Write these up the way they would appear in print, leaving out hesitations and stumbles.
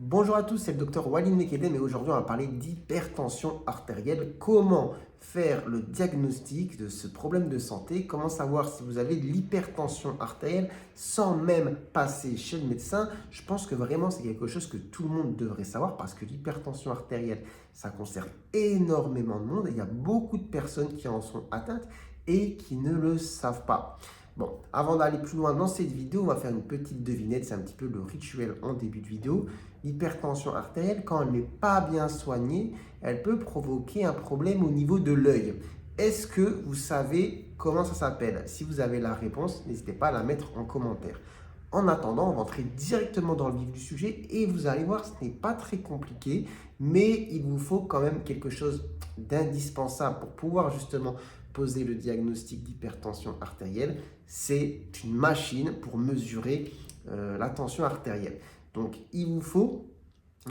Bonjour à tous, c'est le docteur Walid Mekedem et aujourd'hui on va parler d'hypertension artérielle. Comment faire le diagnostic de ce problème de santé, comment savoir si vous avez de l'hypertension artérielle sans même passer chez le médecin. Je pense que vraiment c'est quelque chose que tout le monde devrait savoir parce que l'hypertension artérielle, ça concerne énormément de monde et il y a beaucoup de personnes qui en sont atteintes et qui ne le savent pas. Bon, avant d'aller plus loin dans cette vidéo, on va faire une petite devinette, c'est un petit peu le rituel en début de vidéo. L'hypertension artérielle, quand elle n'est pas bien soignée, elle peut provoquer un problème au niveau de l'œil. Est-ce que vous savez comment ça s'appelle? Si vous avez la réponse, n'hésitez pas à la mettre en commentaire. En attendant, on va entrer directement dans le vif du sujet et vous allez voir, ce n'est pas très compliqué, mais il vous faut quand même quelque chose d'indispensable pour pouvoir justement poser le diagnostic d'hypertension artérielle. C'est une machine pour mesurer la tension artérielle. Donc, il vous faut,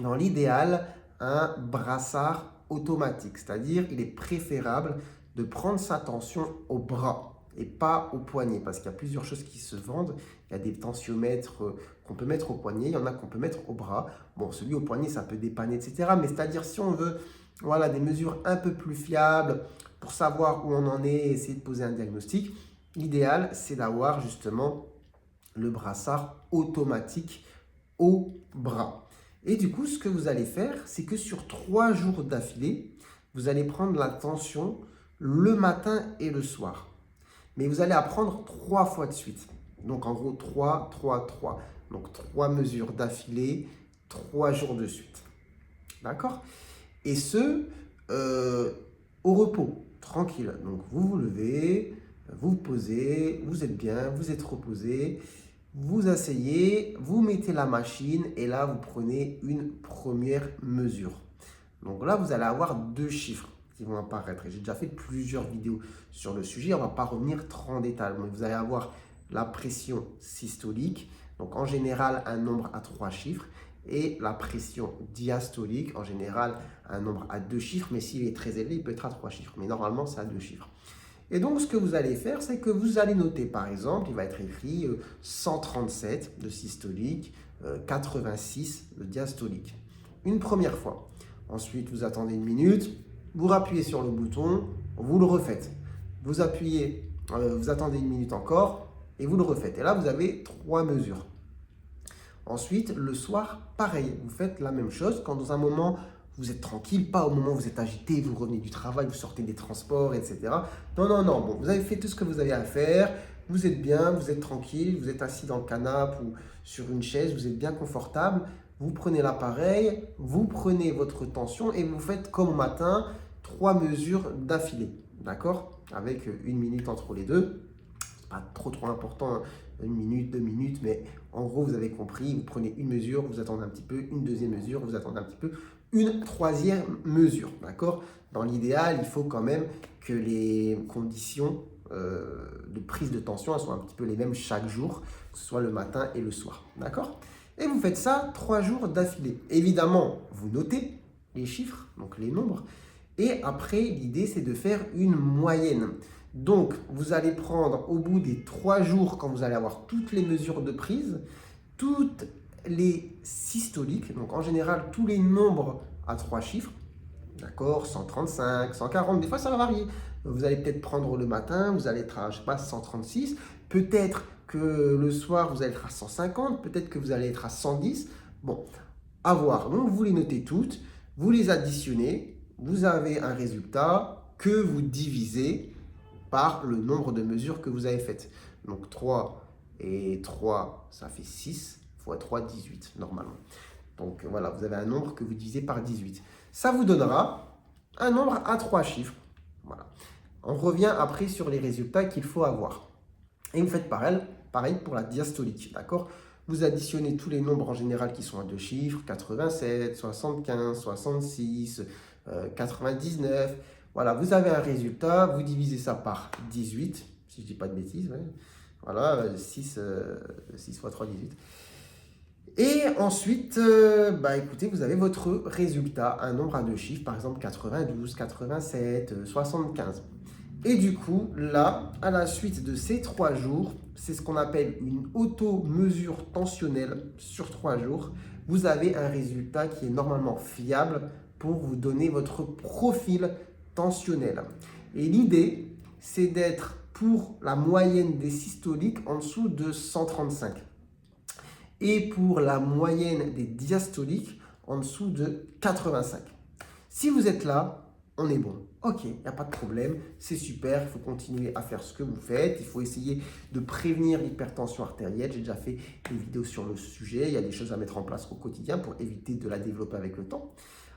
dans l'idéal, un brassard automatique. C'est-à-dire, il est préférable de prendre sa tension au bras et pas au poignet. Parce qu'il y a plusieurs choses qui se vendent. Il y a des tensiomètres qu'on peut mettre au poignet. Il y en a qu'on peut mettre au bras. Bon, celui au poignet, ça peut dépanner, etc. Mais c'est-à-dire, si on veut voilà, des mesures un peu plus fiables pour savoir où on en est et essayer de poser un diagnostic, l'idéal, c'est d'avoir justement le brassard automatique au bras. Et du coup, ce que vous allez faire, c'est que sur 3 jours d'affilée, vous allez prendre la tension le matin et le soir. Mais vous allez apprendre 3 fois de suite. Donc en gros, 3, 3, 3. Donc 3 mesures d'affilée, 3 jours de suite. D'accord? Et ce, au repos, tranquille. Donc vous vous levez, vous vous posez, vous êtes bien, vous êtes reposé. Vous asseyez, vous mettez la machine et là, vous prenez une première mesure. Donc là, vous allez avoir 2 chiffres qui vont apparaître. J'ai déjà fait plusieurs vidéos sur le sujet. On ne va pas revenir trop en détail. Mais vous allez avoir la pression systolique. Donc en général, un nombre à 3 chiffres. Et la pression diastolique, en général, un nombre à 2 chiffres. Mais s'il est très élevé, il peut être à 3 chiffres. Mais normalement, c'est à 2 chiffres. Et donc, ce que vous allez faire, c'est que vous allez noter, par exemple, il va être écrit 137 de systolique, 86 de diastolique. Une première fois. Ensuite, vous attendez une minute, vous rappuyez sur le bouton, vous le refaites. Vous appuyez, vous attendez une minute encore et vous le refaites. Et là, vous avez 3 mesures. Ensuite, le soir, pareil, vous faites la même chose. Quand dans un moment, vous êtes tranquille, pas au moment où vous êtes agité, vous revenez du travail, vous sortez des transports, etc. Non, non, non. Bon, vous avez fait tout ce que vous avez à faire, vous êtes bien, vous êtes tranquille, vous êtes assis dans le canapé ou sur une chaise, vous êtes bien confortable. Vous prenez l'appareil, vous prenez votre tension et vous faites comme au matin, 3 mesures d'affilée. D'accord? Avec une minute entre les deux. Pas trop important, hein. Une minute, 2 minutes, mais en gros, vous avez compris, vous prenez une mesure, vous attendez un petit peu, une deuxième mesure, vous attendez un petit peu, une troisième mesure, d'accord? Dans l'idéal, il faut quand même que les conditions de prise de tension elles soient un petit peu les mêmes chaque jour, que ce soit le matin et le soir, d'accord? Et vous faites ça 3 jours d'affilée. Évidemment, vous notez les chiffres, donc les nombres, et après, l'idée, c'est de faire une moyenne. Donc, vous allez prendre au bout des 3 jours, quand vous allez avoir toutes les mesures de prise, toutes les systoliques, donc en général tous les nombres à 3 chiffres, d'accord, 135, 140, des fois ça va varier. Vous allez peut-être prendre le matin, vous allez être à, je sais pas, 136, peut-être que le soir vous allez être à 150, peut-être que vous allez être à 110, bon, à voir. Donc vous les notez toutes, vous les additionnez, vous avez un résultat que vous divisez par le nombre de mesures que vous avez faites. Donc 3 et 3, ça fait 6 fois 3, 18 normalement. Donc voilà, vous avez un nombre que vous divisez par 18. Ça vous donnera un nombre à 3 chiffres. Voilà. On revient après sur les résultats qu'il faut avoir. Et vous faites pareil pour la diastolique, d'accord? Vous additionnez tous les nombres en général qui sont à 2 chiffres, 87, 75, 66, 99. Voilà, vous avez un résultat, vous divisez ça par 18, si je ne dis pas de bêtises. Ouais. Voilà, 6 fois 3, 18. Et ensuite, écoutez, vous avez votre résultat, un nombre à 2 chiffres, par exemple 92, 87, 75. Et du coup, là, à la suite de ces 3 jours, c'est ce qu'on appelle une auto-mesure tensionnelle sur 3 jours. vous avez un résultat qui est normalement fiable pour vous donner votre profil tensionnel. Et l'idée, c'est d'être pour la moyenne des systoliques en dessous de 135 et pour la moyenne des diastoliques en dessous de 85. Si vous êtes là, on est bon. Ok, il n'y a pas de problème, c'est super, il faut continuer à faire ce que vous faites, il faut essayer de prévenir l'hypertension artérielle. J'ai déjà fait des vidéos sur le sujet, il y a des choses à mettre en place au quotidien pour éviter de la développer avec le temps.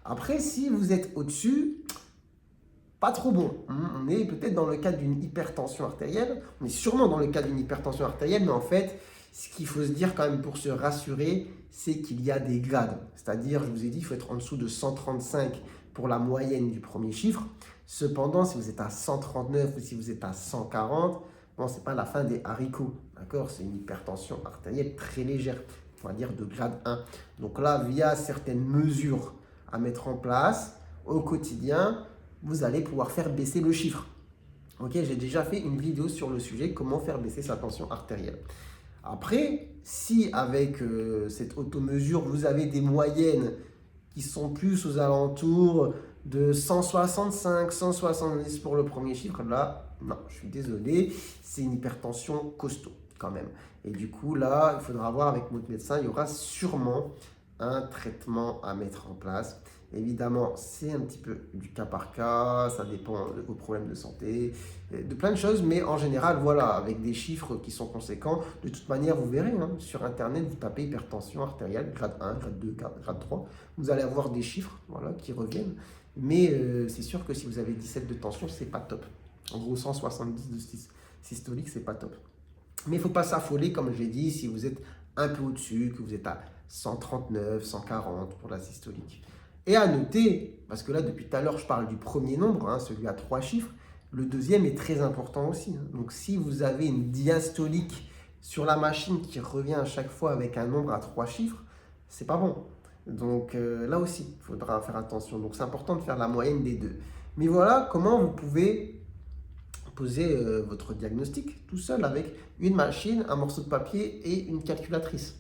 Après, si vous êtes au-dessus, pas trop bon. On est peut-être dans le cadre d'une hypertension artérielle, on est sûrement dans le cadre d'une hypertension artérielle, mais en fait, ce qu'il faut se dire quand même pour se rassurer, c'est qu'il y a des grades. C'est-à-dire, je vous ai dit, il faut être en dessous de 135 pour la moyenne du premier chiffre. Cependant, si vous êtes à 139 ou si vous êtes à 140, bon, ce n'est pas la fin des haricots. D'accord? C'est une hypertension artérielle très légère, on va dire de grade 1. Donc là, via certaines mesures à mettre en place au quotidien, vous allez pouvoir faire baisser le chiffre. Ok, j'ai déjà fait une vidéo sur le sujet, comment faire baisser sa tension artérielle. Après, si avec cette automesure, vous avez des moyennes qui sont plus aux alentours de 165, 170 pour le premier chiffre, là, non, je suis désolé, c'est une hypertension costaud quand même. Et du coup, là, il faudra voir avec votre médecin, il y aura sûrement un traitement à mettre en place. Évidemment, c'est un petit peu du cas par cas, ça dépend de vos problèmes de santé, de plein de choses, mais en général, voilà, avec des chiffres qui sont conséquents, de toute manière, vous verrez, hein, sur Internet, vous tapez hypertension artérielle, grade 1, grade 2, grade 3, vous allez avoir des chiffres voilà, qui reviennent, mais c'est sûr que si vous avez 17 de tension, c'est pas top. En gros, 170 de systolique, c'est pas top. Mais il ne faut pas s'affoler, comme je l'ai dit, si vous êtes un peu au-dessus, que vous êtes à 139, 140 pour la systolique. Et à noter, parce que là, depuis tout à l'heure, je parle du premier nombre, hein, celui à 3 chiffres. Le deuxième est très important aussi. Hein. Donc, si vous avez une diastolique sur la machine qui revient à chaque fois avec un nombre à 3 chiffres, c'est pas bon. Donc, là aussi, il faudra faire attention. Donc, c'est important de faire la moyenne des deux. Mais voilà comment vous pouvez poser votre diagnostic tout seul avec une machine, un morceau de papier et une calculatrice.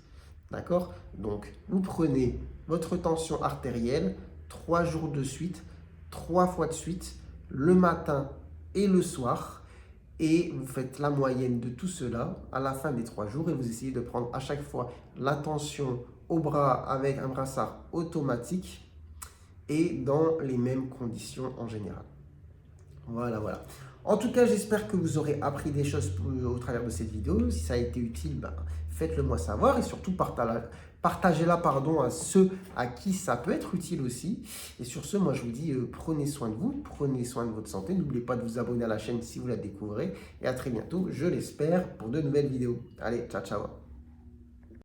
D'accord? Donc, vous prenez votre tension artérielle 3 jours de suite, 3 fois de suite, le matin et le soir, et vous faites la moyenne de tout cela à la fin des 3 jours et vous essayez de prendre à chaque fois la tension au bras avec un brassard automatique et dans les mêmes conditions en général. Voilà, voilà. En tout cas, j'espère que vous aurez appris des choses au travers de cette vidéo. Si ça a été utile, ben, faites-le moi savoir et surtout partagez-la à ceux à qui ça peut être utile aussi. Et sur ce, moi je vous dis prenez soin de vous, prenez soin de votre santé. N'oubliez pas de vous abonner à la chaîne si vous la découvrez. Et à très bientôt, je l'espère, pour de nouvelles vidéos. Allez, ciao, ciao.